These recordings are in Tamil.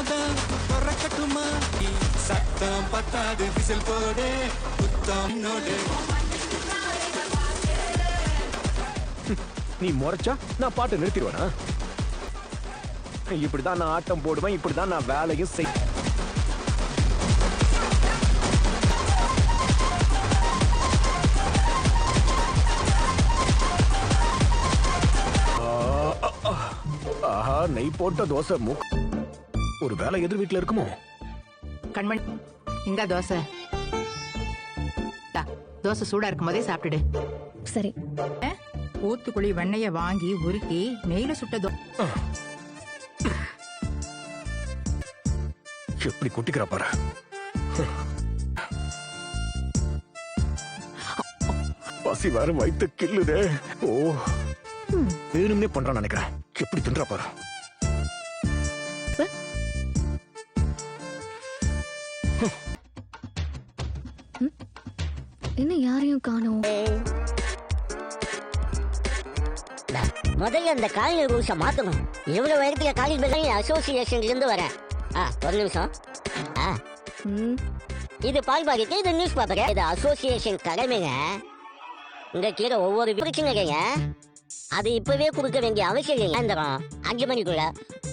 கதவாதான் திறக்கட்டுமா சத்தம் பத்தாது விசில் போடு புத்தம் நோடு நீ முறைச்சா நான் பாட்டு நிறுத்திடுவேனா? இப்படிதான் நான் ஆட்டம் போடுவேன், இப்படிதான் நான் வேலையும் செய். ஆஹா, நெய் போட்ட தோசை ஒரு வேலை எதிர் வீட்டுல இருக்குமோ? கண்மணி, இந்த தோசை தோசை சூடா இருக்கும் போதே சாப்பிட்டுடு. சரி. ஊத்துக்குழி வெண்ணெய வாங்கி உருக்கி நெய்ல சுட்ட எப்படி கொட்டிக்கிறா பாரு. பசி வேற வயித்து கில்லுதே. ஓ, வேணும்னே பண்றான்னு நினைக்கிறேன். எப்படி தின்றா பாரு. என்ன யாரையும் காணோம். முதல்ல அந்த காலையில் ரூல்ஸை மாற்றணும். எவ்வளவு வயதுல காலேஜ் அசோசியேஷன்ல இருந்து வரேன். ஒரு நிமிஷம். இது பால் பாக்கெட், இது நியூஸ் பேப்பர். இது அசோசியேஷன் கடமைங்க. இங்க கீழே ஒவ்வொரு பிரச்சனைங்க அது இப்பவே கொடுக்க வேண்டிய அவசியம் இல்லைங்க. 5 மணிக்குள்ள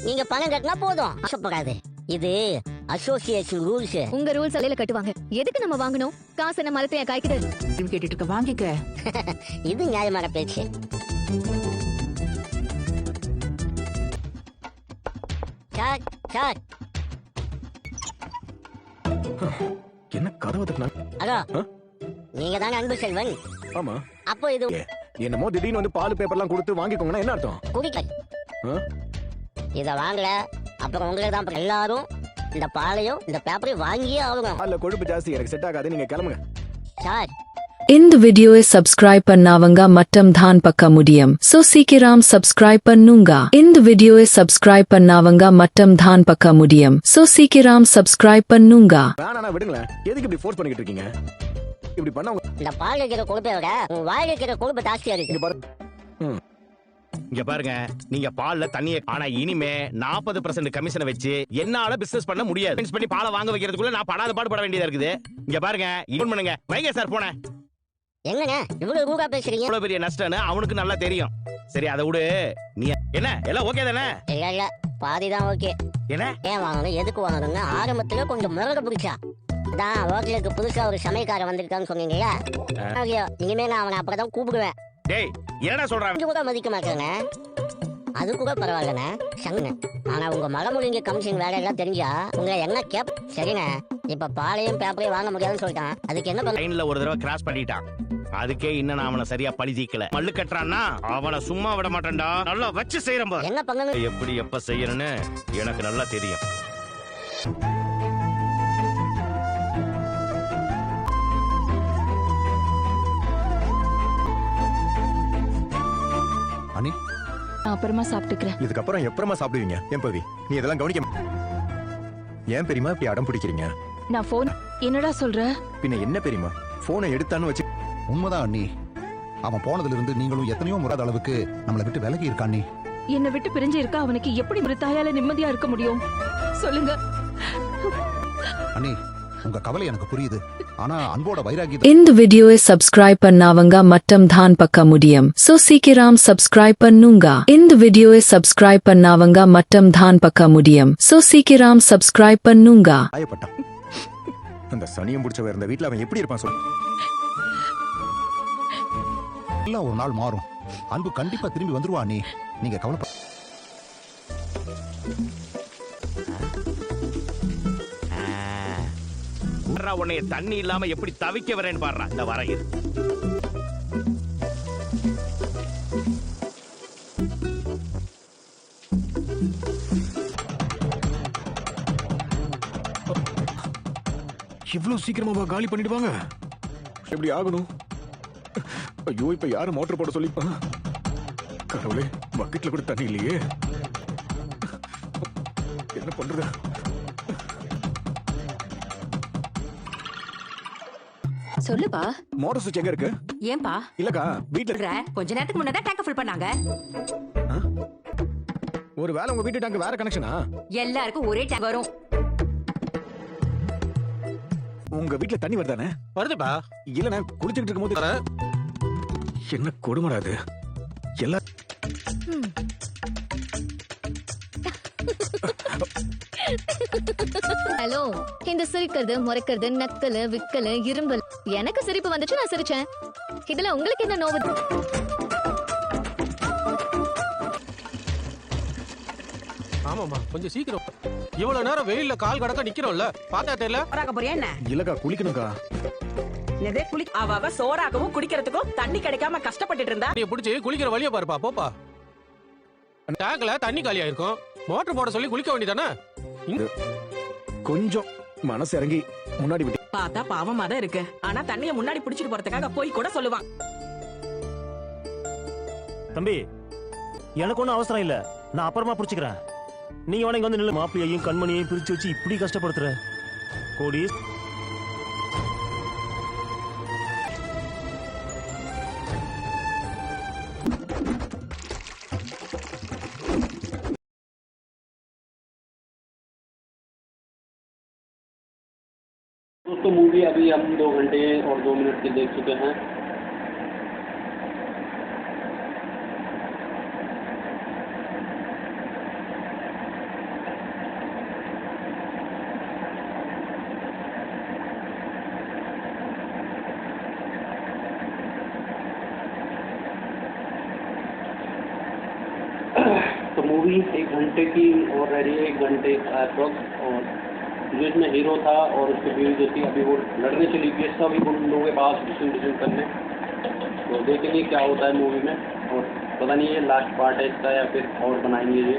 நீங்க பணம் கட்டினா போதும். ஆசைப்படாது. இது அசோசியேஷன் ரூல்ஸ். உங்க ரூல்ஸ் அலையில கட்டுவாங்க. எதுக்கு நம்ம வாங்கணும்? காசு என்ன மரத்தையா காய்க்குது? கேட்டுட்டு இருக்க, வாங்கிக்க. இது நியாயமான பேச்சு. சார் சார், என்ன கதவை தட்டினா? ஹலோ, நீங்க தானே அன்பு செல்வன்? ஆமா. அப்போ இது என்னமோ திடீர்னு வந்து பால் பேப்பர்லாம் கொடுத்து வாங்கிக்கோங்கன்னா என்ன அர்த்தம்? குடிக்கல். இத வாங்கல அப்புறம் உங்களுக்கு தான் எல்லாரும் இந்த பாலையும் இந்த பேப்பரையும் வாங்கியே ஆகணும். அல்ல, கொழுப்பு ஜாஸ்தி, எனக்கு செட் ஆகாது. நீங்க கிளம்புங்க. சார், இந்த வீடியோவை சப்ஸ்கிரைப் பண்ணாவங்க மட்டும் தான் பார்க்க முடியும். சோ சீக்கிரம் சப்ஸ்கிரைப் பண்ணுங்க. இந்த வீடியோவை சப்ஸ்கிரைப் பண்ணாவங்க மட்டும் தான் பார்க்க முடியும். சோ சீக்கிரம் சப்ஸ்கிரைப் பண்ணுங்க. வேணா விடுங்களேன். எதுக்கு இப்படி ஃபோர்ஸ் பண்ணிட்டு இருக்கீங்க? இப்படி பண்ணா இந்த பால் வைக்கிற கொழுப்பை விட உங்க வாய் வைக்கிற கொழுப்பு ஜாஸ்தியா இருக்கு. இங்க பாரு. இங்க பாருங்க, நீங்க பால்ல தண்ணிய ஆனா இனிமே 40% கமிஷனை வச்சு என்னால பிசினஸ் பண்ண முடியாது. பண்ணி பாலை வாங்க வைக்கிறதுக்குள்ள நான் படாத பாடுபட வேண்டியதா இருக்குது. இங்க பாருங்க, இன்ஃபார்ம் பண்ணுங்க. வைங்க சார் போனேன். என்னங்க இவ்வளவு ரூபா பேசுறீங்க? இவ்வளவு பெரிய நஷ்டம்னு அவனுக்கு நல்லா தெரியும். சரி, அதை விடு. நீ என்ன எல்லாம் ஓகே தானே? இல்ல, பாதிதான் ஓகே. என்ன ஏன் வாங்கணும், எதுக்கு வாங்கணும்னு ஆரம்பத்துல கொஞ்சம் முரட பிடிச்சா தான். ஹோட்டலுக்கு புதுசா ஒரு சமையல்காரன் வந்திருக்கான்னு சொன்னீங்களா? இனிமே நான் அவனை அப்பதான் கூப்பிடுவேன். டேய், என்னடா சொல்றான்? கூட மதிக்க மாட்டேங்க. அது கூட பரவாயில்லண்ணே, சங்குண்ணே. ஆனா உங்க மகமுடிங்க கமிஷன் வேலை எல்லாம் தெரிஞ்சா உங்களை என்ன கேப். சரிண்ணே, இப்ப பாலையும் பேப்பரையும் வாங்க முடியாதுன்னு சொல்லிட்டான். அதுக்கு என்ன பண்ண? லைன்ல ஒரு தடவை கிராஸ் பண்ணிட்டான். அதுக்கே இன்னும் நான் அவனை சரியா பழி தீக்கல. மல்லு கட்டுறான்னா அவனை சும்மா விட மாட்டேன்டா. நல்லா வச்சு செய்யறேன். என்ன பண்ணணும், எப்படி எப்ப செய்யணும்னு எனக்கு நல்லா தெரியும். அனி, நான் அப்புறமா சாப்பிட்டுக்கிறேன். இதுக்கப்புறம் எப்பறமா சாப்பிடுவீங்க? ஏன் பவி, நீ இதெல்லாம் கவனிக்க ஏன் பெரியமா இப்படி அடம் பிடிக்கிறீங்க? நான் போன் என்னடா சொல்ற? பின்ன என்ன பெரியமா, போனை எடுத்தான்னு வச்சு. உண்மைதான் அண்ணி. அவன் போனதுல இருந்து நீங்களும் எத்தனையோ முறாத அளவுக்கு நம்மளை விட்டு விலகி இருக்கா அண்ணி. என்னை விட்டு பிரிஞ்சு இருக்க அவனுக்கு எப்படி ஒரு தாயால நிம்மதியா இருக்க முடியும் சொல்லுங்க அண்ணி. உங்க கவலை எனக்கு புரியுது. ஆனா அன்போட வைராகியம். இந்த வீடியோவை சப்ஸ்கிரைப் பண்ணாவங்க மட்டும் தான் பார்க்க முடியும். சோ சீக்கிரம் சப்ஸ்கிரைப் பண்ணுங்க. இந்த வீடியோவை சப்ஸ்கிரைப் பண்ணாவங்க மட்டும் தான் பார்க்க முடியும். சோ சீக்கிரம் சப்ஸ்கிரைப் பண்ணுங்க. ஆயப்பட்டான். அந்த சனியம் பிடிச்சவ இருந்த வீட்டுல அவன் எப்படி இருப்பான் சொல்லு. எல்லாம் ஒரு நாள் மாறும். அன்பு கண்டிப்பா திரும்பி வந்துருவா அண்ணி. நீங்க கவலைப்பட. உன்னைய தண்ணி இல்லாம எப்படி தவிக்க வரேன்னு பாடுறா. இந்த வரையில் இவ்வளவு சீக்கிரமா காலி பண்ணிடுவாங்க? எப்படி ஆகணும்? ஐயோ, இப்ப யாரு மோட்டர் போட சொல்லிப்பா? கடவுளே, பக்கெட்ல கூட தண்ணி இல்லையே. என்ன பண்றது? சொல்லுப்பா. மோட்டர் சுவிட்ச் எங்க இருக்கு? ஏன்பா? இல்லக்கா, வீட்ல கொஞ்ச நேரத்துக்கு முன்னதான் டேங்க் ஃபில் பண்ணாங்க. ஒரு வேளை உங்க வீட்டு டேங்க் வேற கனெக்ஷனா? எல்லாருக்கும் ஒரே டேங்க் வரும். உங்க வீட்ல தண்ணி வருதானே? வருதுப்பா. இல்ல நான் குளிச்சிட்டு இருக்கும்போது என்ன கொடுமடா அது. எல்லா ஹலோ, இந்த சிரிக்கிறது முறைக்கிறது நக்கலு விக்கலு இரும்பல் எனக்கு சிரிப்பு வந்துச்சு, நான் சிரிச்சேன். இதுல உங்களுக்கு என்ன நோவு? ஆமாமா, கொஞ்சம் சீக்கிரம். இவ்வளவு நேரம் வெயில்ல கால் கடக்க நிக்கிறோம்ல, பார்த்தா தெரியல. சோறாக்க போறியா என்ன? இல்லக்கா குளிக்கணும்க்கா. என்னதே குளி அவ சோறாகவும் குடிக்கிறதுக்கும் தண்ணி கிடைக்காம கஷ்டப்பட்டுட்டு இருந்தா. நீ பிடிச்சி குளிக்கிற வழிய பாருப்பா, போப்பா. டேங்க்ல தண்ணி காலியா இருக்கும், மோட்டர் போட சொல்லி குளிக்க வேண்டியதானே. கொஞ்சம் மனசு இறங்கி முன்னாடி விட்டு பார்த்தா பாவமா தான் இருக்கு. ஆனா தண்ணிய முன்னாடி புடிச்சிட்டு போறதுக்காக போய் கூட சொல்லுவான். தம்பி, எனக்கு ஒன்றும் அவசரம் இல்ல, நான் அப்புறமா புடிச்சுக்கிறேன். நீங்க வேணா இங்க வந்து நில்லு. மாப்பிள்ளையையும் கண்மணியையும் பிரிச்சு வச்சு இப்படி கஷ்டப்படுத்துற கோடி. दोस्तों मूवी अभी हम 2 घंटे और 2 मिनट की देख चुके हैं। तो मूवी 1 घंटे की और रही है, 1 घंटे अप्रॉक्स। और जो इसमें हीरो था और उसकी बीवी जो थी अभी वो लड़ने चली गई, सब अभी उन लोगों के पास डिसीजन करने। तो देखेंगे क्या होता है मूवी में, और पता नहीं ये लास्ट पार्ट है इसका या फिर और बनाएंगे ये।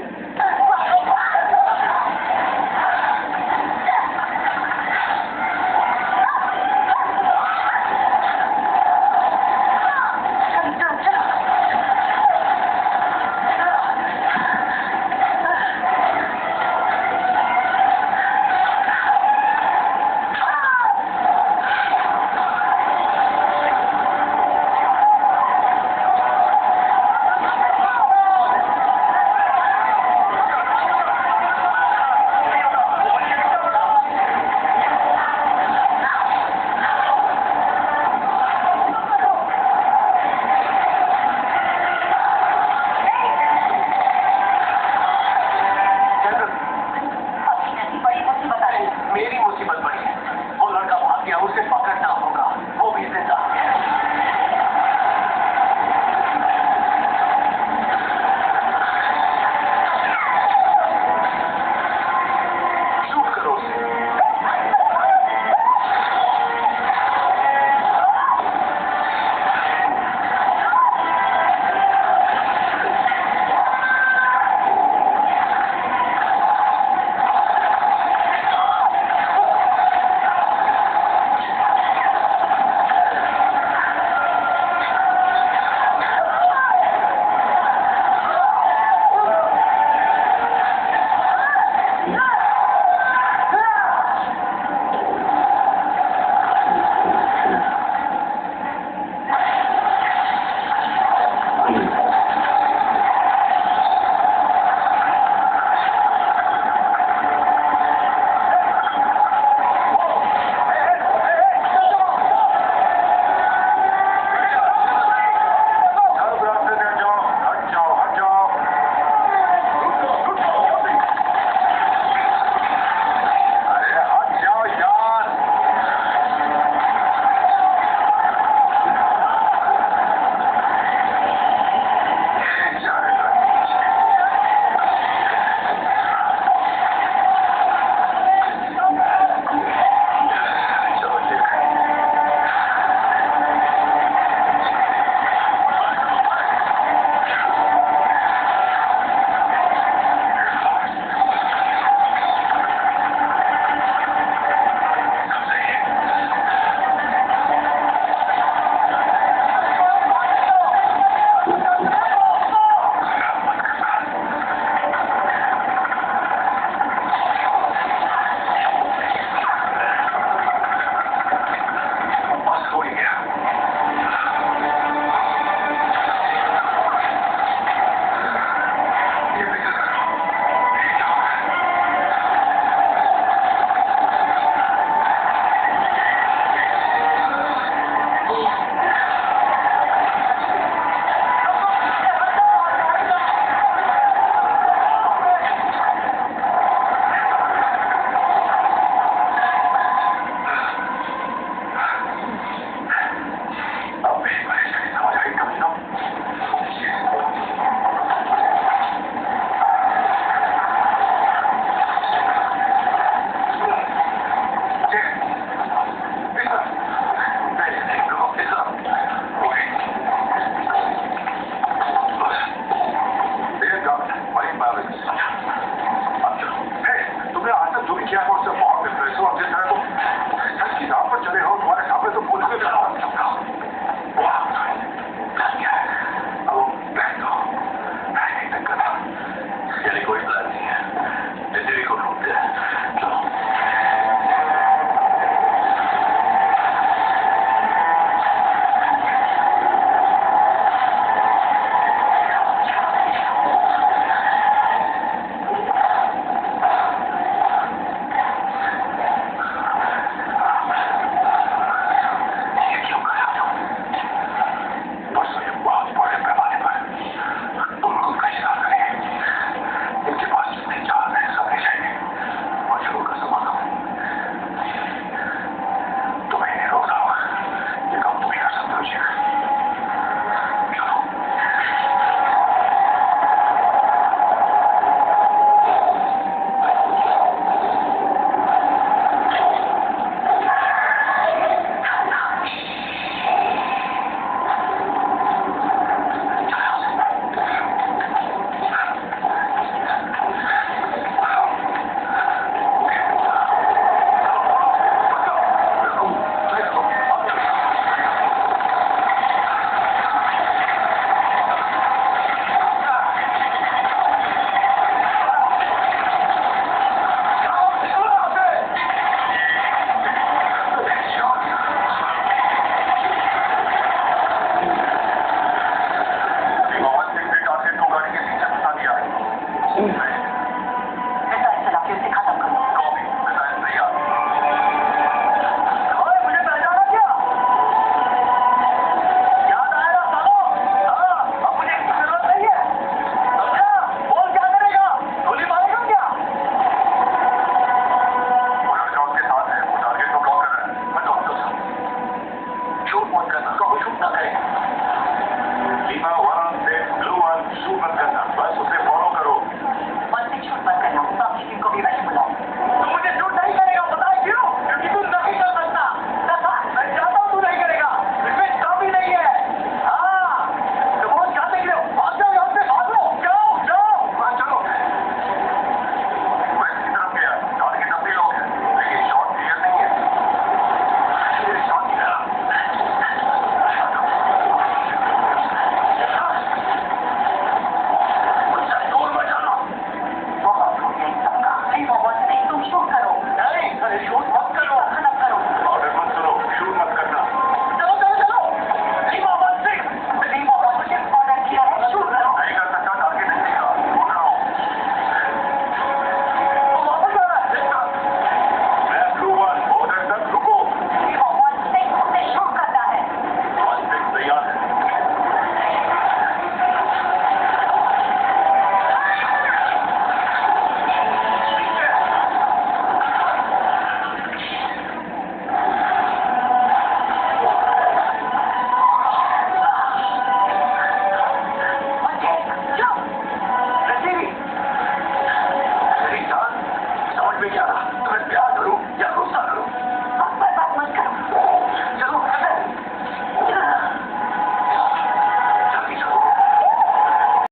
झूठ मत करना, कहो झूठ ना करें।